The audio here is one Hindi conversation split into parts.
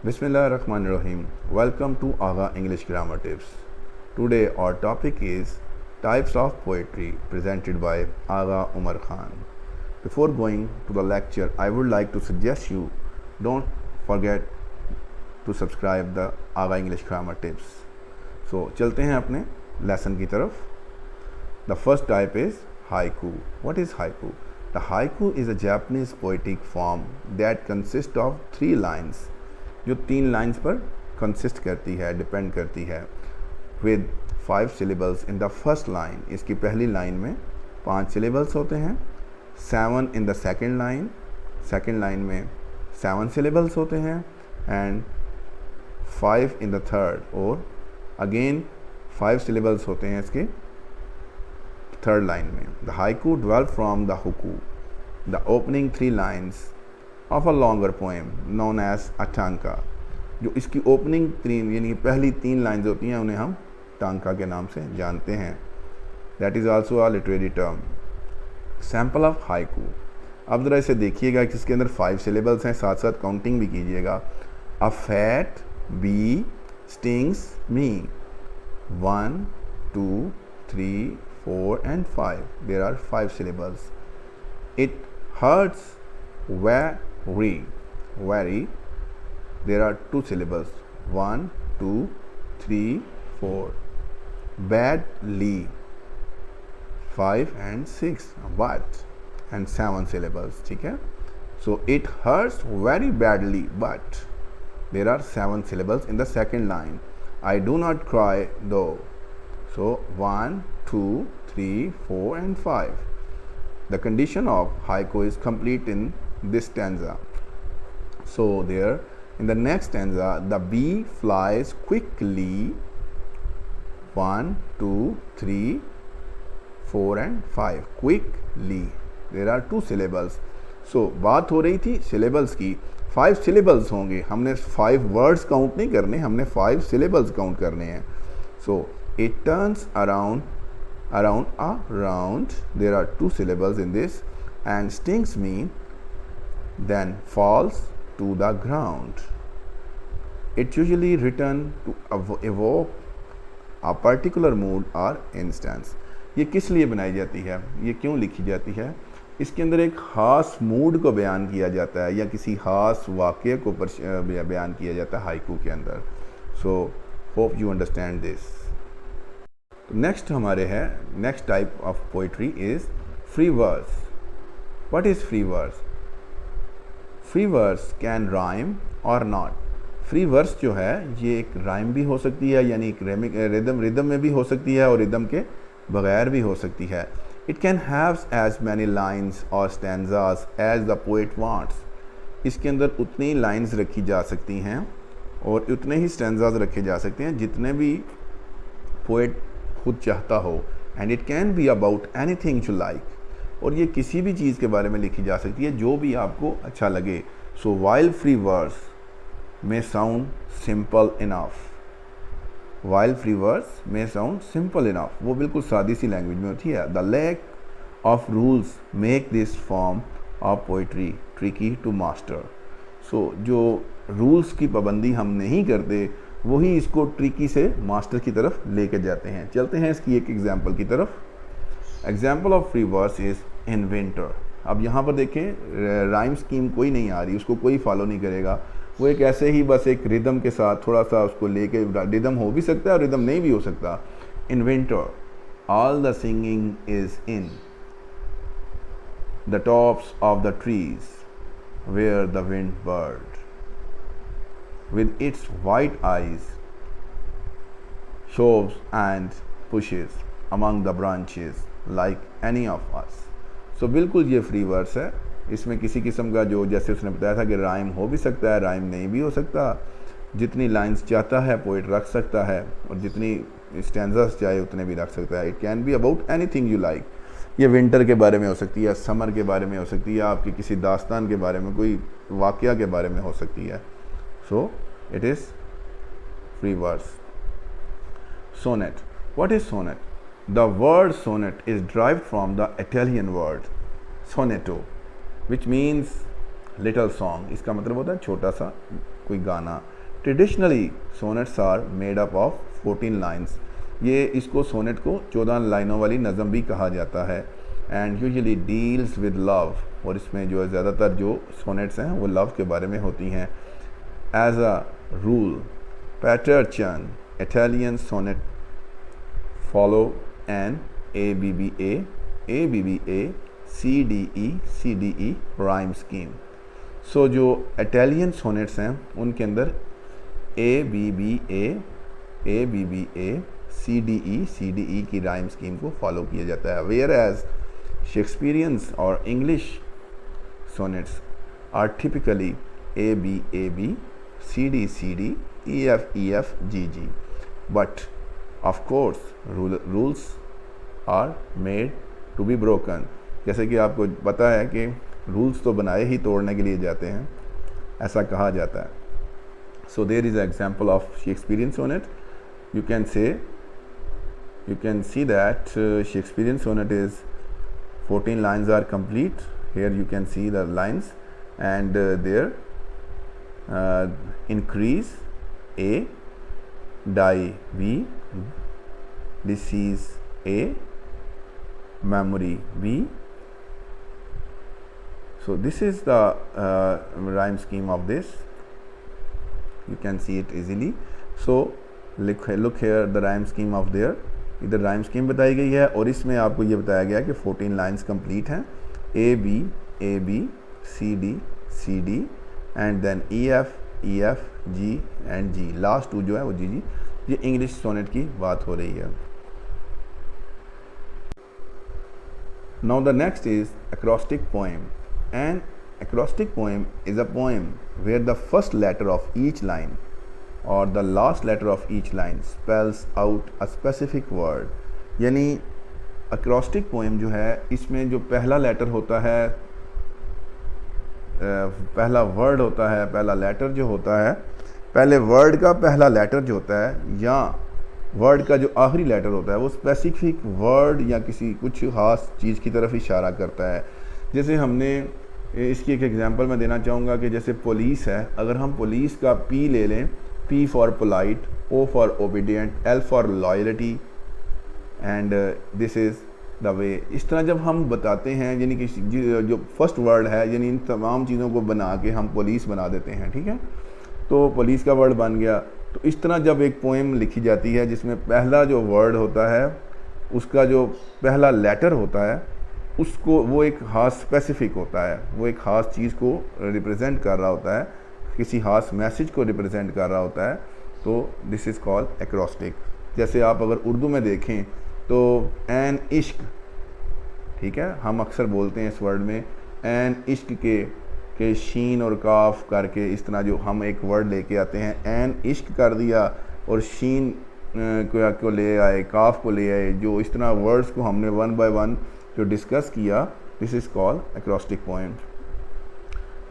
Bismillahirrahmanirrahim. Welcome to Aga English Grammar Tips. Today our topic is types of poetry presented by Aga Umar Khan. Before going to the lecture, I would like to suggest you don't forget to subscribe the Aga English Grammar Tips. So चलते हैं अपने lesson की तरफ. The first type is haiku. What is haiku? The haiku is a Japanese poetic form that consists of 3 lines. जो 3 लाइन्स पर कंसिस्ट करती है, डिपेंड करती है, with 5 syllables in the first line. इसकी पहली लाइन में 5 syllables होते हैं, 7 इन द सेकेंड लाइन में 7 syllables होते हैं, एंड 5 इन द थर्ड, और अगेन 5 syllables होते हैं इसके थर्ड लाइन में. The haiku develop from the hokku, the opening 3 lines of a longer poem known as a tanka. जो इसकी ओपनिंग 3 यानी पहली 3 लाइन्स होती हैं उन्हें हम टांका के नाम से जानते हैं. That is also a literary term. Sample of haiku. अब ज़रा इसे देखिएगा कि इसके अंदर 5 syllables हैं, साथ साथ काउंटिंग भी कीजिएगा. A fat bee stings me, 1 2 3 4 and 5. There are 5 syllables. It hurts very. There are 2 syllables. 1 2 3 4. Badly, 5 and 6. But, and 7 syllables. ठीक है. So it hurts very badly, but there are 7 syllables in the second line. I do not cry though. So 1 2 3 4 and 5. The condition of haiku is complete in this stanza. So there in the next stanza, the bee flies quickly, 1 2 3 4 and 5. Quickly, there are 2 syllables. So बात हो रही थी syllables की. 5 syllables होंगे, हमने 5 words काउंट नहीं करने, हमने 5 syllables काउंट करने हैं. So it turns around. There are 2 syllables in this, and stings me, then falls to the ground. It usually written to evoke a particular mood or instance. ये किस लिए बनाई जाती है, ये क्यों लिखी जाती है? इसके अंदर एक ख़ास मूड को बयान किया जाता है या किसी ख़ास वाक़े को बयान किया जाता है हाइकू के अंदर. So hope you understand this. Next हमारे है, next type of poetry is free verse. What is free verse? Free verse can rhyme और नॉट. फ्री वर्स जो है ये एक राइम भी हो सकती है, यानी एक रिदम में भी हो सकती है और रिदम के बगैर भी हो सकती है. It can have as many lines और stanzas as the poet wants. इसके अंदर उतनी लाइन्स रखी जा सकती हैं और उतने ही स्टैंजाज रखे जा सकते हैं जितने भी पोइट खुद चाहता हो. And it can be about any thing you like. और ये किसी भी चीज़ के बारे में लिखी जा सकती है जो भी आपको अच्छा लगे. So while free verse may sound simple enough, वो बिल्कुल सादी सी लैंग्वेज में होती है. The lack of rules make this form of poetry tricky to master. So जो रूल्स की पाबंदी हम नहीं करते वही इसको ट्रिकी से मास्टर की तरफ लेके जाते हैं. चलते हैं इसकी एक एग्जाम्पल की तरफ. Example of free verse is in winter. अब यहाँ पर देखें राइम स्कीम कोई नहीं आ रही, उसको कोई फॉलो नहीं करेगा. वो एक ऐसे ही बस एक रिदम के साथ थोड़ा सा उसको लेके, रिदम हो भी सकता है और रिदम नहीं भी हो सकता. In winter all the singing is in the tops of the trees where the wind bird with its white eyes shoves and pushes among the branches like any of us. So बिल्कुल ये फ्री वर्स है. इसमें किसी किस्म का जो, जैसे उसने बताया था कि राइम हो भी सकता है, राइम नहीं भी हो सकता. जितनी लाइंस चाहता है पोइट रख सकता है और जितनी स्टैंजास चाहे उतने भी रख सकता है. It can be about any thing you like. ये विंटर के बारे में हो सकती है, समर के बारे में हो सकती है, आपके किसी दास्तान के बारे में, कोई वाक़या के बारे में हो सकती है. So it is free verse. Sonnet. What is sonnet? The word sonnet is derived from the Italian word sonetto, which means little song, इसका मतलब होता है छोटा सा कोई गाना. Traditionally sonnets are made up of 14 lines. ये इसको सोनेट को 14 लाइनों वाली नज़म भी कहा जाता है। And usually deals with love, और इसमें जो है ज़्यादातर जो सोनेट्स हैं वो लव के बारे में होती हैं। As a rule Petrarchan Italian sonnet follow an ABBA CDE rhyme scheme. So जो इटालियन सोनेट्स हैं उनके अंदर ABBA CDE की राइम स्कीम को फॉलो किया जाता है। वेयर एज शेक्सपियरियंस और English sonnets are typically ABAB, CD EF GG, but of course rules are made to be broken। जैसे कि आपको पता है कि रूल्स तो बनाए ही तोड़ने के लिए जाते हैं, ऐसा कहा जाता है। So there is an example of Shakespearean sonnet. You can see that Shakespearean sonnet is 14 lines are complete. Here you can see the lines and there increase A, die B, disease A, memory B. So this is the rhyme scheme of this. You can see it easily. So look here the rhyme scheme of there. इधर राइम स्कीम बताई गई है और इसमें आपको ये बताया गया कि 14 लाइन्स कंप्लीट हैं। AB CD and then EF G and G, last two जो है वो GG। ये इंग्लिश सोनेट की बात हो रही है। Now the next is acrostic poem. An acrostic poem is a poem where the first letter of each line or the last letter of each line spells out a specific word। यानी acrostic poem जो है इसमें जो पहला लेटर होता है, पहला वर्ड होता है, पहला लेटर जो होता है, पहले वर्ड का पहला लेटर जो होता है या वर्ड का जो आखिरी लेटर होता है वो स्पेसिफिक वर्ड या किसी कुछ खास चीज़ की तरफ इशारा करता है। जैसे हमने इसकी एक एग्जांपल मैं देना चाहूँगा कि जैसे पुलिस है, अगर हम पुलिस का P ले लें, P for polite, O for obedient, L for loyalty and this is the way. इस तरह जब हम बताते हैं यानी कि जो फर्स्ट वर्ड है यानी इन तमाम चीज़ों को बना के हम पुलिस बना देते हैं, ठीक है, तो पुलिस का वर्ड बन गया। तो इस तरह जब एक पोएम लिखी जाती है जिसमें पहला जो वर्ड होता है उसका जो पहला लेटर होता है उसको वो एक ख़ास स्पेसिफिक होता है, वो एक ख़ास चीज़ को रिप्रेजेंट कर रहा होता है, किसी ख़ास मैसेज को रिप्रेजेंट कर रहा होता है, तो दिस इज़ कॉल्ड एक्रोस्टिक। जैसे आप अगर उर्दू में देखें तो एन इश्क, ठीक है, हम अक्सर बोलते हैं इस वर्ड में एन इश्क के शीन और काफ करके, इस तरह जो हम एक वर्ड लेके आते हैं, एन इश्क कर दिया और शीन को ले आए, काफ को ले आए, जो इस तरह वर्ड्स को हमने वन बाय वन जो डिस्कस किया, this is called acrostic poem.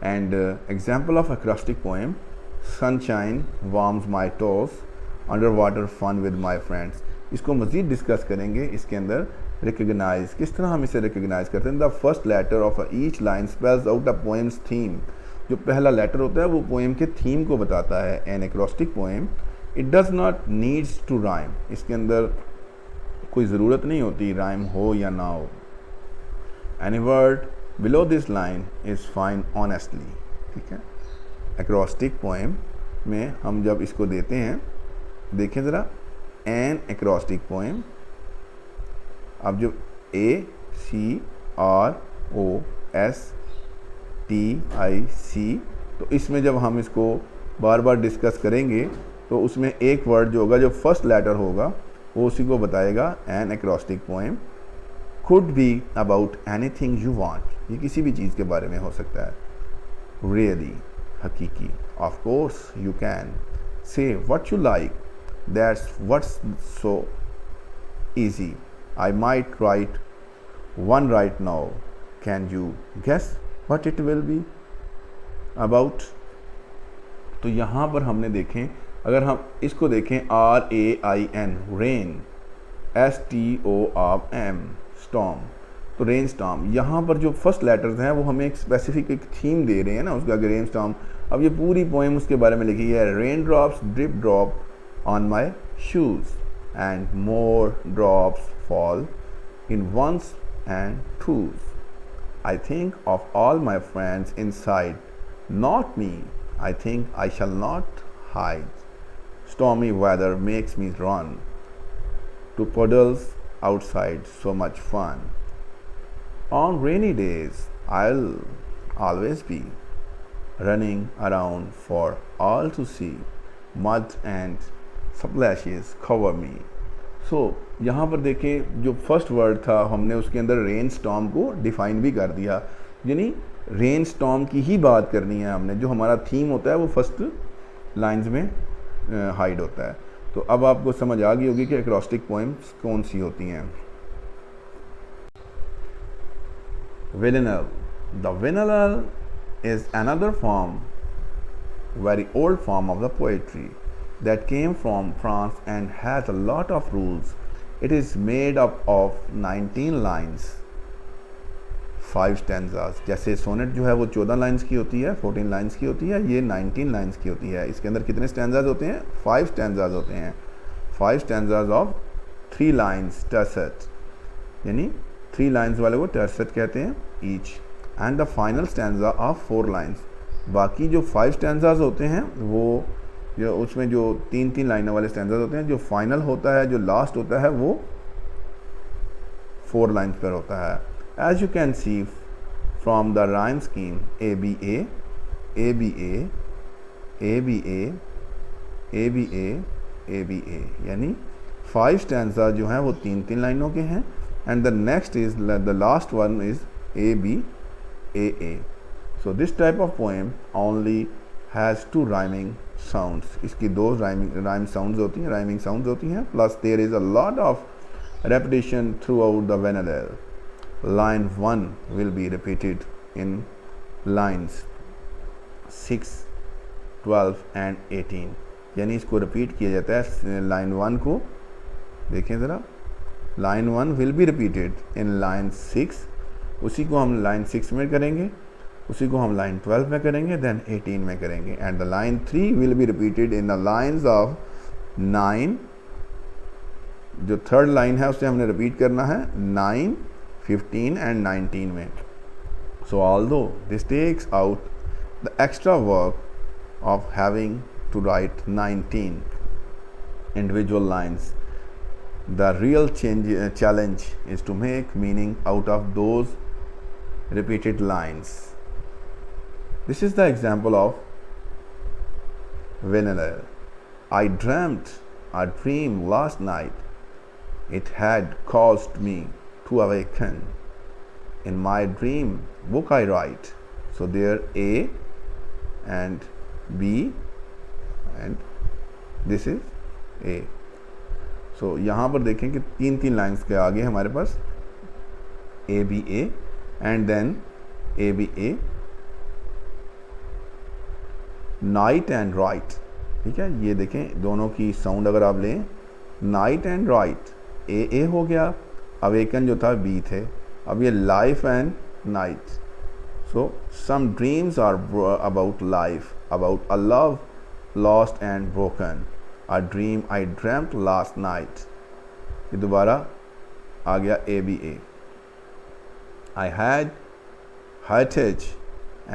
And example of acrostic poem, sunshine warms my toes, under water fun with my friends. इसको मज़ीद डिस्कस करेंगे। इसके अंदर रिकग्नाइज, किस तरह हम इसे रिकग्नाइज करते हैं। The first letter of each line spells out a poem's theme. जो पहला लेटर होता है वो पोएम के थीम को बताता है। An acrostic poem it does not needs to rhyme. इसके अंदर कोई ज़रूरत नहीं होती राइम हो या ना हो। Any word below this line is fine honestly, ठीक है। एक्रोस्टिक पोएम में हम जब इसको देते हैं, देखें ज़रा, एन एक्रोस्टिक पोएम, अब जो ACROSTIC, तो इसमें जब हम इसको बार बार डिस्कस करेंगे तो उसमें एक वर्ड जो होगा, जो फर्स्ट लेटर होगा, वो उसी को बताएगा। An acrostic poem could be about anything you want. ये किसी भी चीज़ के बारे में हो सकता है। रियली, हकीकी, of course, you can say what you like, that's what's so easy. I might write one right now. Can you guess what it will be about? तो यहाँ पर हमने देखें, अगर हम इसको देखें, RAIN, रेन, STORM, स्टॉर्म, तो रेन स्टॉर्म। यहाँ पर जो फर्स्ट लेटर्स हैं वो हमें एक स्पेसिफिक एक थीम दे रहे हैं ना उसका, रेन स्टॉर्म। अब ये पूरी पोएम उसके बारे में लिखी है, rain drops drip drop on my shoes and more drops fall in ones and twos. I think of all my friends inside, not me. I think I shall not hide. Stormy weather makes me run to puddles outside, so much fun. On rainy days, I'll always be running around for all to see. Mud and splashes cover me. सो यहाँ पर देखें जो फर्स्ट वर्ड था हमने उसके अंदर रेन स्टॉर्म को डिफ़ाइन भी कर दिया, यानी रेन स्टॉर्म की ही बात करनी है हमने. जो हमारा थीम होता है वो फर्स्ट लाइंस में हाइड होता है. तो अब आपको समझ आ गई होगी कि एक्रोस्टिक पोएम्स कौन सी होती हैं. villanelle. The villanelle is another form, very old form of the poetry that came from France and has a lot of rules. It is made up of 19 lines, 5 stanzas. जैसे सोनेट जो है वो 14 लाइन्स की होती है, 14 लाइन्स की होती है, ये 19 लाइन्स की होती है. इसके अंदर कितने स्टैंजाज होते हैं? 5 स्टैंजाज होते हैं. 5 स्टैंजाज ऑफ 3 लाइन्स टर्सेट, यानी 3 लाइन्स वाले को टर्सेट कहते हैं each. And the final stanza of 4 lines. बाकी जो 5 स्टैंजाज होते हैं वो जो उसमें जो 3-3 लाइनों वाले स्टैंजाज होते हैं, जो फाइनल होता है, जो लास्ट होता है, वो 4 लाइन्स पर होता है. As you can see from the rhyme scheme A B A A B A A B A A B A A B A, यानी 5 स्टैंजा जो हैं वो 3-3 लाइनों के हैं. And the next is the last one is A B A A. So this type of poem only has 2 rhyming sounds. इसकी 2 राइम साउंड्स होती हैं, राइमिंग साउंड्स होती हैं. Plus there is a lot of repetition throughout the villanelle. Line 1 will be repeated in lines 6, 12 and 18. यानी इसको रिपीट किया जाता है. लाइन 1 को देखें ज़रा, line 1 will be repeated in line 6, उसी को हम लाइन 6 में करेंगे, उसी को हम लाइन 12 में करेंगे, देन 18 में करेंगे. And the line 3 will be repeated in the lines of 9. जो थर्ड लाइन है उसे हमने रिपीट करना है 9, 15 एंड 19 में. So although this takes out the extra work of having to write 19 individual lines, the real challenge is to make meaning out of those repeated lines. This is the example of villanelle. I dreamt a dream last night. It had caused me to awaken. In my dream book I write. So there A and B and this is A. So यहाँ पर देखें कि 3-3 लाइन्स के आगे हमारे पास A B A and then A B A, night and right. ठीक है, ये देखें दोनों की साउंड अगर आप लें, नाइट एंड राइट ए हो गया, अवेकन जो था बी थे. अब ये life and night. So some dreams are about life, about a love lost and broken, a dream I dreamed last night. ये दोबारा आ गया A B A. I had heritage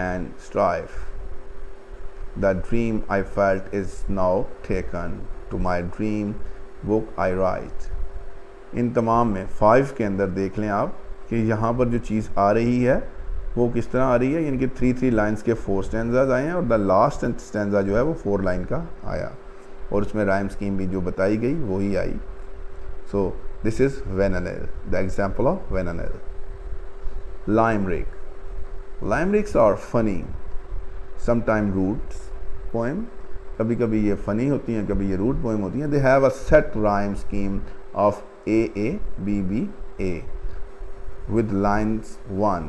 and strife. The dream I felt is now taken. To my dream book I write. इन तमाम में 5 के अंदर देख लें आप कि यहाँ पर जो चीज़ आ रही है वो किस तरह आ रही है, यानी कि 3-3 लाइन्स के 4 स्टैंजाज आए हैं और द लास्ट स्टैंजा जो है वो 4 लाइन का आया और उसमें राइम स्कीम भी जो बताई गई वही आई. So this is villanelle, the example of villanelle. Limerick. Limericks are funny, sometimes rude poem. कभी कभी ये फ़नी होती हैं, कभी ये रूट पोएम होती हैं. They have a set rhyme scheme of A A B B A with lines 1,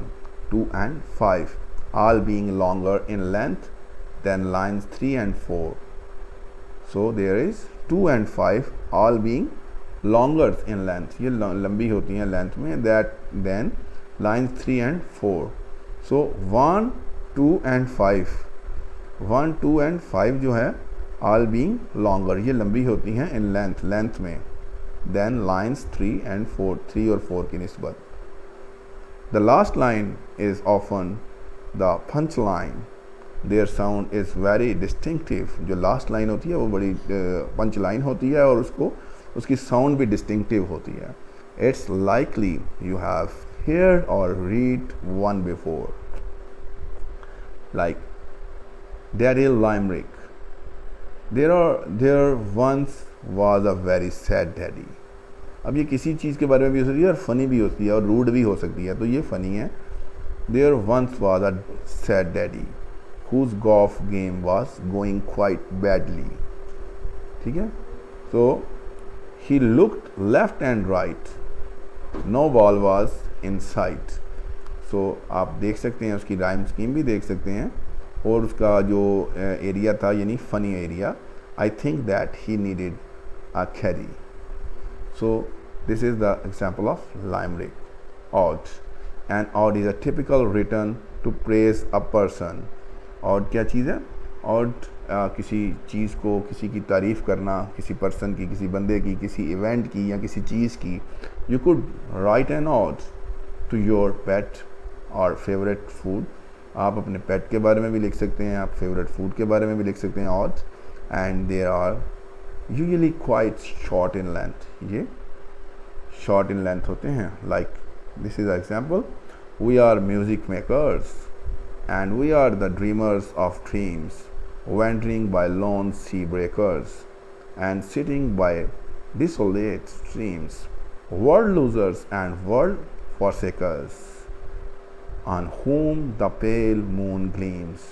2 and 5 all being longer in length than lines 3 and 4. So there is 2 and 5 all being longer in length. ये लंबी होती हैं लेंथ में. that then lines 3 and 4. So 1, 2 and 5 1, 2 and 5 जो है ऑल बीइंग लॉन्गर, ये लंबी होती हैं इन लेंथ में देन लाइन्स 3 एंड 4, 3 और 4 की निस्बत. The last line is often the punch line, there sound is very distinctive. जो लास्ट लाइन होती है वो बड़ी पंच लाइन होती है और उसकी साउंड भी डिस्टिंक्टिव होती है. It's likely you have heard or read one before, like Daddy Limerick. There once was a very sad daddy. अब ये किसी चीज़ के बारे में भी हो सकती है और फनी भी होती है और रूड भी हो सकती है, तो ये फनी है. There once was a sad daddy whose golf game was going quite badly. ठीक है, so he looked left and right, no ball was in sight. So आप देख सकते हैं, उसकी राइम स्कीम भी देख सकते हैं और उसका जो एरिया था यानी funny area. I think that he needed a carry. So this is the example of limerick. Ode, and ode is a typical return to praise a person. Ode क्या चीज़ है? ऑड किसी चीज़ को, किसी की तारीफ़ करना, किसी पर्सन की, किसी बंदे की, किसी इवेंट की या किसी चीज़ की. You could write an ode to your pet और फेवरेट फूड. आप अपने पेट के बारे में भी लिख सकते हैं, आप फेवरेट फूड के बारे में भी लिख सकते हैं ode. And there are usually quite short in length. ये शॉर्ट इन लेंथ होते हैं. Like this is example, we are music makers and we are the dreamers of dreams, wandering by lone sea breakers and sitting by desolate streams, world losers and world forsakers, on whom the pale moon gleams.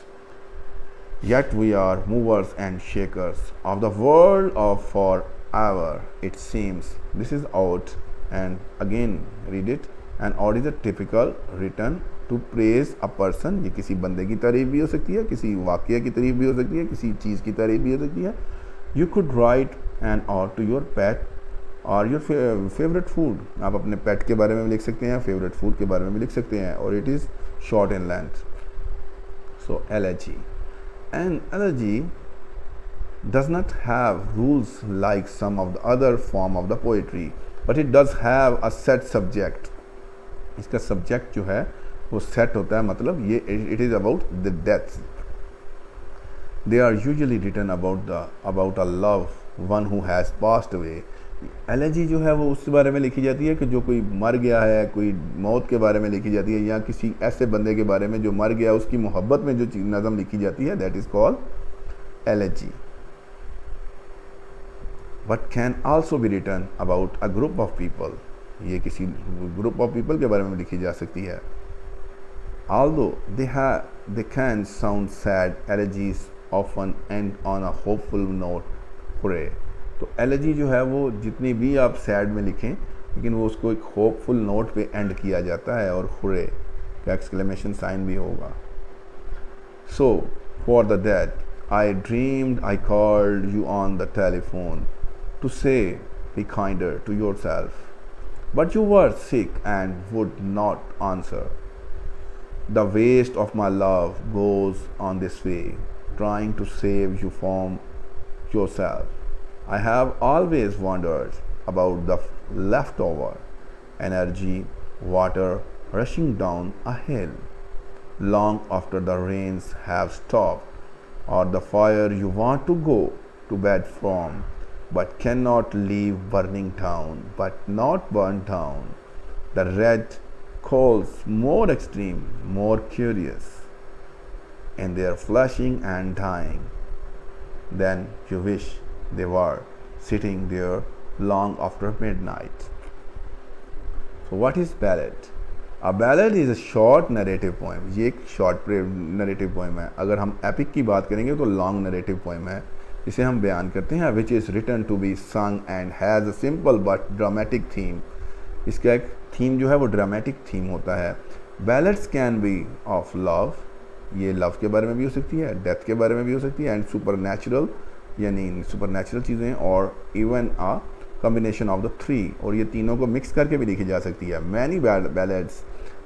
Yet we are movers and shakers of the world of forever, it seems. This is out, and again read it. And out is a typical return to praise a person. ये किसी बंदे की तारीफ भी हो सकती है, किसी वाक़या की तारीफ भी हो सकती है, किसी चीज़ की तारीफ भी हो सकती है. यू कुड राइट एन और टू योर पेट और योर फेवरेट फूड. आप अपने पेट के बारे में भी लिख सकते हैं, फेवरेट फूड के बारे में भी लिख सकते हैं, और it is short in length. So elegy. An elegy does not have rules like some of the other form of the poetry, but it does have a set subject. इसका सब्जेक्ट जो है वो सेट होता है, मतलब ये it is about the death. They are usually written about a love one who has passed away. Elegy जो है वो उस बारे में लिखी जाती है कि जो कोई मर गया है, कोई मौत के बारे में लिखी जाती है, या किसी ऐसे बंदे के बारे में जो मर गया, उसकी मोहब्बत में जो नज़म लिखी जाती है, that is called elegy. But can also be written about a group of people. ये किसी ग्रुप ऑफ पीपल के बारे में लिखी जा सकती है. Although they can sound sad, elegies often end on a hopeful note. Hooray! तो एलेजी जो है वो जितनी भी आप सैड में लिखें, लेकिन वो उसको एक होपफुल नोट पे एंड किया जाता है, और हुरे का एक्सक्लेमेशन साइन भी होगा. So for the dead, I dreamed I called you on the telephone to say be kinder to yourself, but you were sick and would not answer. The waste of my love goes on this way, trying to save you from yourself. I have always wondered about the leftover energy, water rushing down a hill, long after the rains have stopped, or the fire you want to go to bed from, but cannot leave burning down, but not burn down. The red coals more extreme, more curious in their flashing and dying than you wish they were sitting there long after midnight. So what is ballad? A ballad is a short narrative poem. ये एक short narrative poem है. अगर हम epic की बात करेंगे तो long narrative poem है, इसे हम बयान करते हैं, which is written to be sung and has a simple but dramatic theme. इसका एक थीम जो है वो ड्रामेटिक थीम होता है. Ballads can be of love, ये लव के बारे में भी हो सकती है, डेथ के बारे में भी हो सकती है, एंड सुपर नेचुरल यानी सुपर नेचुरल चीज़ें, और even a combination of the three, और ये तीनों को मिक्स करके भी लिखी जा सकती है. Many ballads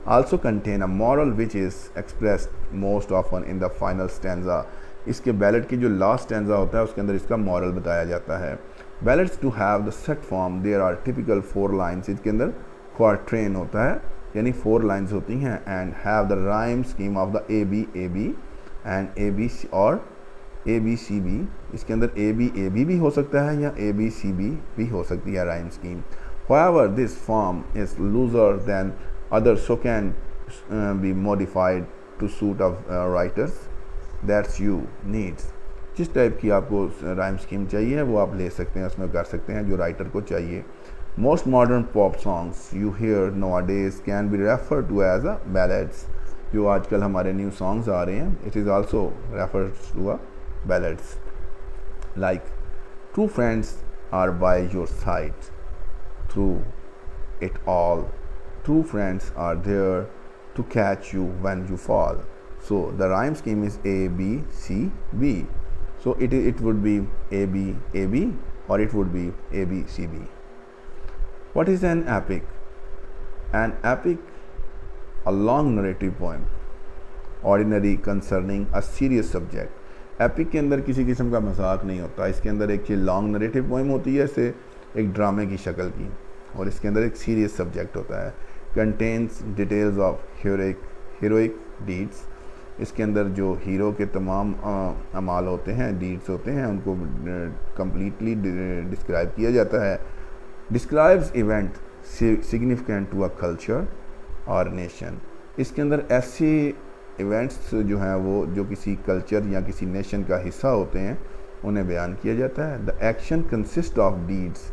also contain a moral which is expressed most often in the final stanza. इसके बैलेड की जो लास्ट स्टैंजा होता है उसके अंदर इसका मॉरल बताया जाता है। Ballads to have the set form there are typical 4 lines, इसके अंदर क्वार्ट्रेन होता है यानी 4 लाइन्स होती हैं, and have the rhyme scheme of the A B and A B और ए बी सी बी। इसके अंदर ए बी भी हो सकता है या ए बी सी बी भी हो सकती है rhyme scheme. However, this form is looser than others, so can be modified to suit of writers that's you needs. जिस टाइप की आपको राइम स्कीम चाहिए वो आप ले सकते हैं, उसमें कर सकते हैं जो राइटर को चाहिए। Most modern pop songs you hear nowadays can be referred to as a ballads. जो आजकल हमारे न्यू सॉन्ग्स आ रहे हैं, it is also referred to a ballads. Like, two friends are by your side through it all. Two friends are there to catch you when you fall. So the rhyme scheme is A B C B. So it would be A B or it would be A B C B. What is an epic? An epic, a long narrative poem, ordinary concerning a serious subject. Epic के अंदर किसी किस्म का मजाक नहीं होता, इसके अंदर एक लॉन्ग नरेटिव पोइम होती है जैसे एक ड्रामे की शक्ल की, और इसके अंदर एक सीरियस सब्जेक्ट होता है। Contains details of heroic deeds, इसके अंदर जो हीरो के तमाम अमाल होते हैं, डीड्स होते हैं, उनको कम्प्लीटली डिस्क्राइब किया जाता है। Describes event significant to a culture और नेशन, इसके अंदर ऐसे इवेंट्स जो हैं वो जो किसी कल्चर या किसी नेशन का हिस्सा होते हैं उन्हें बयान किया जाता है। The action consist of deeds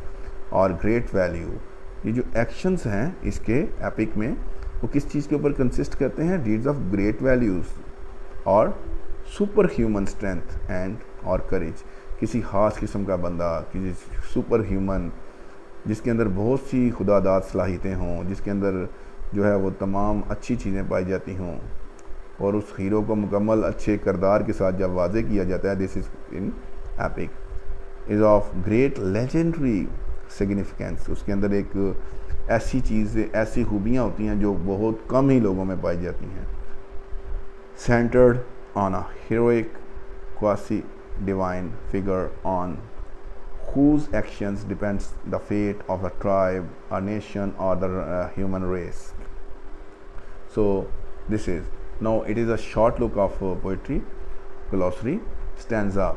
और ग्रेट वैल्यू, ये जो एक्शंस हैं इसके एपिक में वो किस चीज़ के ऊपर कंसिस्ट करते हैं? डीड्स ऑफ ग्रेट वैल्यूज़ और सुपर ह्यूमन स्ट्रेंथ एंड और करेज, किसी ख़ास किस्म का बंदा, किसी सुपर ह्यूमन जिसके अंदर बहुत सी खुदादाद सलाहियतें हों, जिसके अंदर जो है वो तमाम अच्छी चीज़ें पाई जाती हों, और उस हीरो को मुकम्मल अच्छे किरदार के साथ जब वाजे किया जाता है, this is in epic. Is of great legendary significance, उसके अंदर एक ऐसी चीज़, ऐसी खूबियाँ होती हैं जो बहुत कम ही लोगों में पाई जाती हैं। Centred on a heroic quasi divine figure on whose actions depends the fate of a tribe, a nation or the human race. So this is, now it is a short look of poetry glossary. Stanza.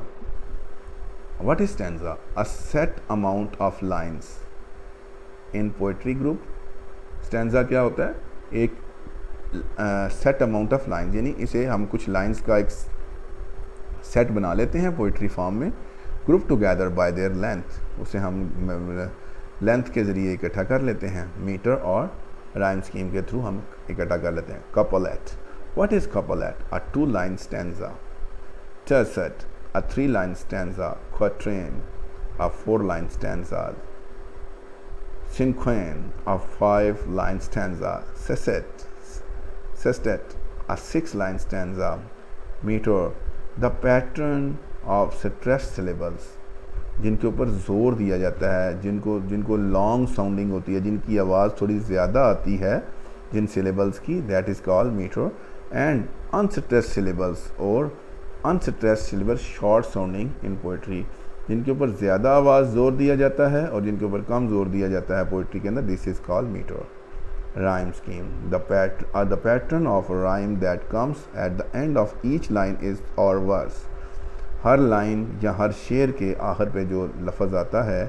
What is stanza? A set amount of lines in poetry group. Stanza क्या होता है? एक set amount of lines, यानी इसे हम कुछ lines का एक set बना लेते हैं पोइट्री फॉर्म में, group together by there length, उसे हम लेंथ के ज़रिए इकट्ठा कर लेते हैं, मीटर और राइम स्कीम के थ्रू हम इकट्ठा कर लेते हैं। Couplet, what is couplet? A 2 line stanza. Tercet, a 3 line stanza. Quatrain, a 4 line stanza. Cinquain, a 5 line stanza. Sestet, a 6 line stanza. Metre, the pattern of stress syllables, जिनके ऊपर ज़ोर दिया जाता है, जिनको लॉन्ग साउंडिंग होती है, जिनकी आवाज़ थोड़ी ज़्यादा आती है, जिन सिलेबल्स की, that is called metre. And unstress syllables, और unstress syllable short sounding in poetry, जिनके ऊपर ज़्यादा आवाज़ ज़ोर दिया जाता है और जिनके ऊपर कम ज़ोर दिया जाता है पोइट्री के अंदर, this is called metre. Rhyme scheme. The pattern of a rhyme that comes at the end of each line is or verse. Her line या हर शेर के आखिर पे जो लफ्ज़ आता है,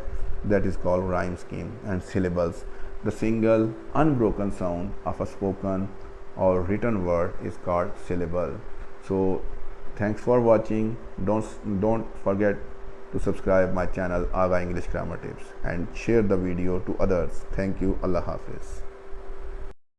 that is called rhyme scheme. And syllables. The single unbroken sound of a spoken or written word is called syllable. So thanks for watching. Don't forget to subscribe my channel Aga English Grammar Tips and share the video to others. Thank you. Allah Hafiz.